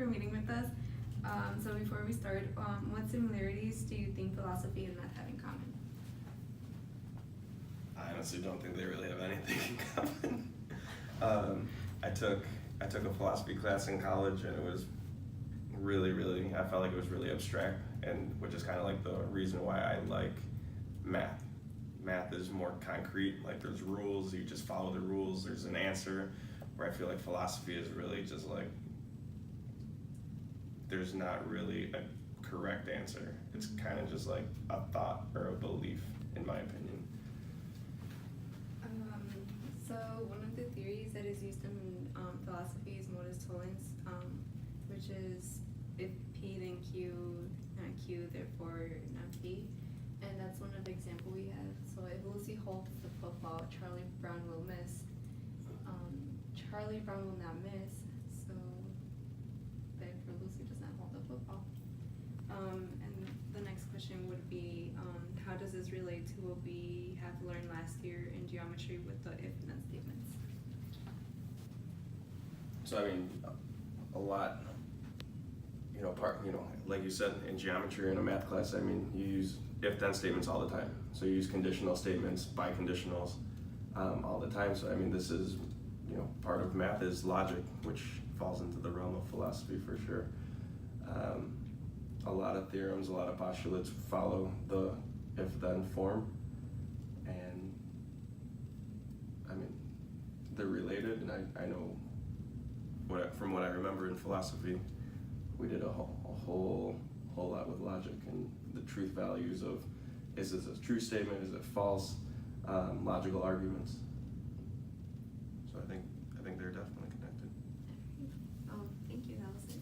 for meeting with us. So before we start, what similarities do you think philosophy and math have in common? I honestly don't think they really have anything in common. I took a philosophy class in college, and it was really, I felt like it was really abstract, and which is kind of like the reason why I like math. Math is more concrete, like there's rules, you just follow the rules, there's an answer, where I feel like philosophy is really just like, there's not really a correct answer. It's kind of just like a thought or a belief, in my opinion. So one of the theories that is used in philosophy is modus tollens, which is if P then Q, not Q, therefore not P. And that's one of the example we have. So if Lucy holds the football, Charlie Brown will miss. Charlie Brown will not miss, so therefore Lucy does not hold the football. And the next question would be, how does this relate to what we have learned last year in geometry with the if and then statements? So I mean, a lot, like you said, in geometry or in a math class, I mean, you use if-then statements all the time. So you use conditional statements, biconditionals, all the time. So I mean, this is, part of math is logic, which falls into the realm of philosophy for sure. A lot of theorems, a lot of postulates follow the if-then form, and I mean, they're related, and I know from what I remember in philosophy, we did a whole lot with logic and the truth values of, is this a true statement, is it false, logical arguments. So I think they're definitely connected. Oh, thank you, that was it.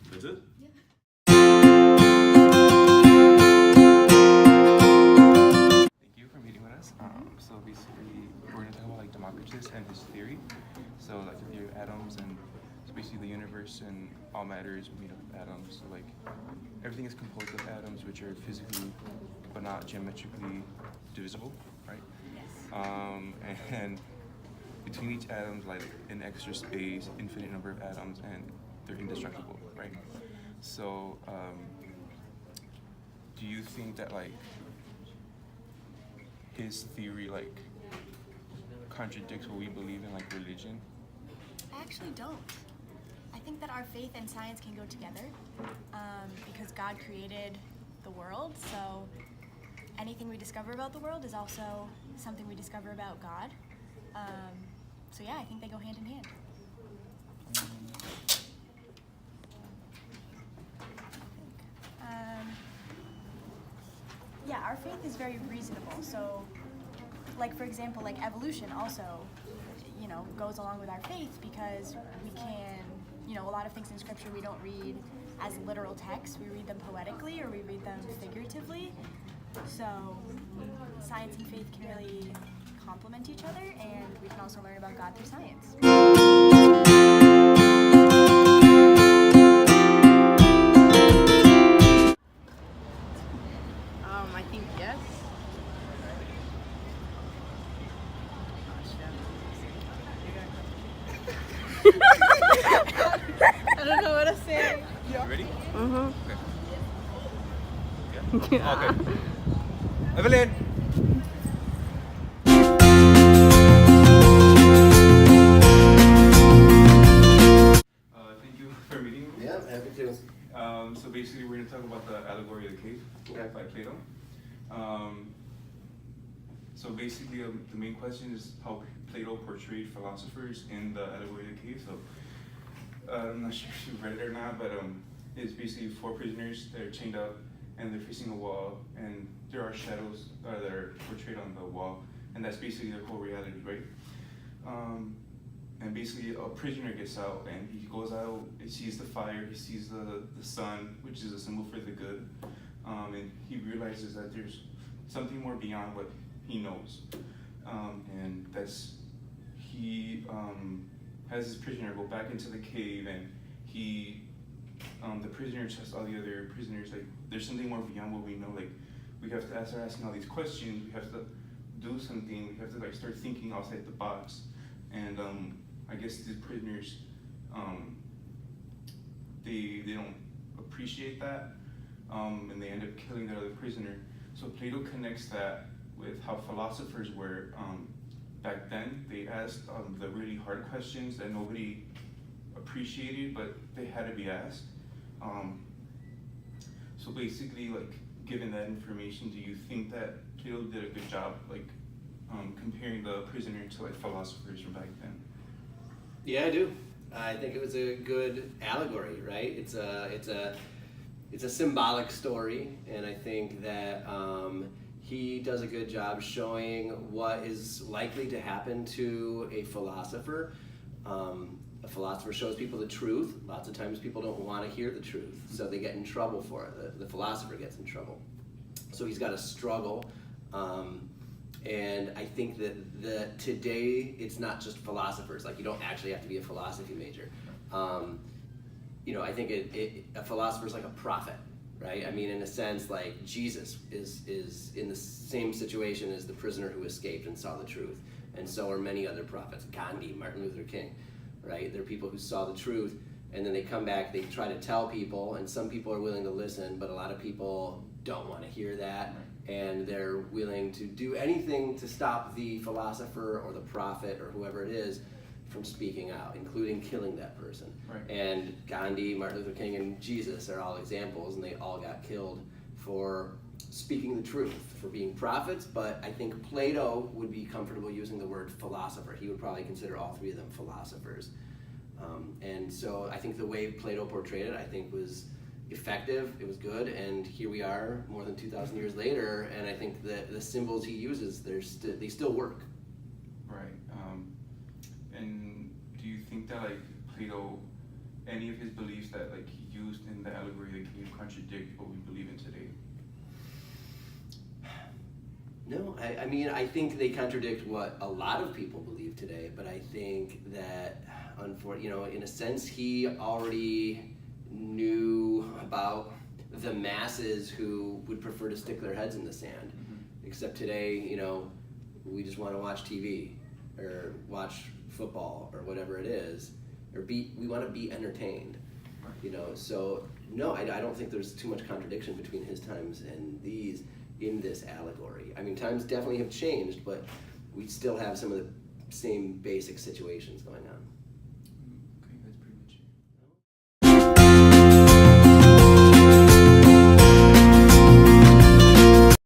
That's it? Yeah. Thank you for meeting with us. So basically, we're going to talk about like Democritus and his theory. So like the theory of atoms, and so basically the universe and all matter is made up of atoms. So like everything is composed of atoms, which are physically but not geometrically divisible, right? Yes. And between each atom, like an extra space, infinite number of atoms, and they're indestructible, right? So do you think that like his theory like contradicts what we believe in, like religion? I actually don't. I think that our faith and science can go together because God created the world, so anything we discover about the world is also something we discover about God. So yeah, I think they go hand in hand. Yeah, our faith is very reasonable. So, like for example, like evolution also, goes along with our faith because we can, a lot of things in scripture we don't read as literal texts. We read them poetically or we read them figuratively. So, science and faith can really complement each other, and we can also learn about God through science. I think yes. I don't know what to say. You ready? Mm-hmm. Okay. Yeah. Okay. Evelyn. Thank you for meeting me. Yeah, happy to. So basically, we're going to talk about the allegory of the cave by Plato. So basically, the main question is how Plato portrayed philosophers in the allegory of the cave. So I'm not sure if you read it or not, but it's basically 4 prisoners that are chained up and they're facing a wall, and there are shadows that are portrayed on the wall, and that's basically their whole reality, right? And basically, a prisoner gets out, and he goes out, he sees the fire, he sees the sun, which is a symbol for the good, and he realizes that there's something more beyond what he knows, and that's he has his prisoner go back into the cave, and the prisoner tells all the other prisoners, like, there's something more beyond what we know, like, we have to start asking all these questions, we have to do something, we have to like start thinking outside the box. And I guess these prisoners they don't appreciate that, and they end up killing that other prisoner. So Plato connects that with how philosophers were back then. They asked the really hard questions that nobody appreciated, but they had to be asked. So basically, like, given that information, do you think that Plato did a good job, like, comparing the prisoner to like philosophers from back then? Yeah, I do. I think it was a good allegory, right? It's a symbolic story, and I think that he does a good job showing what is likely to happen to a philosopher. A philosopher shows people the truth. Lots of times people don't want to hear the truth, so they get in trouble for it. The philosopher gets in trouble. So he's got to struggle. And I think that today it's not just philosophers. Like, you don't actually have to be a philosophy major. I think a philosopher is like a prophet, right? I mean, in a sense, like Jesus is in the same situation as the prisoner who escaped and saw the truth. And so are many other prophets, Gandhi, Martin Luther King, right? They're people who saw the truth, and then they come back, they try to tell people, and some people are willing to listen, but a lot of people don't want to hear that, and they're willing to do anything to stop the philosopher or the prophet or whoever it is from speaking out, including killing that person. Right. And Gandhi, Martin Luther King, and Jesus are all examples, and they all got killed for speaking the truth, for being prophets. But I think Plato would be comfortable using the word philosopher. He would probably consider all three of them philosophers. And so I think the way Plato portrayed it, I think, was effective, it was good, and here we are more than 2,000 years later, and I think that the symbols he uses, they still work. Right. And do you think that, like, Plato, any of his beliefs that, like, he used in the allegory, that can contradict what we believe in today? No, I mean, I think they contradict what a lot of people believe today, but I think that, in a sense, he already knew about the masses who would prefer to stick their heads in the sand. Mm-hmm. Except today, we just want to watch TV or watch football or whatever it is, or we want to be entertained. So no, I don't think there's too much contradiction between his times and these in this allegory. I mean, times definitely have changed, but we still have some of the same basic situations going on.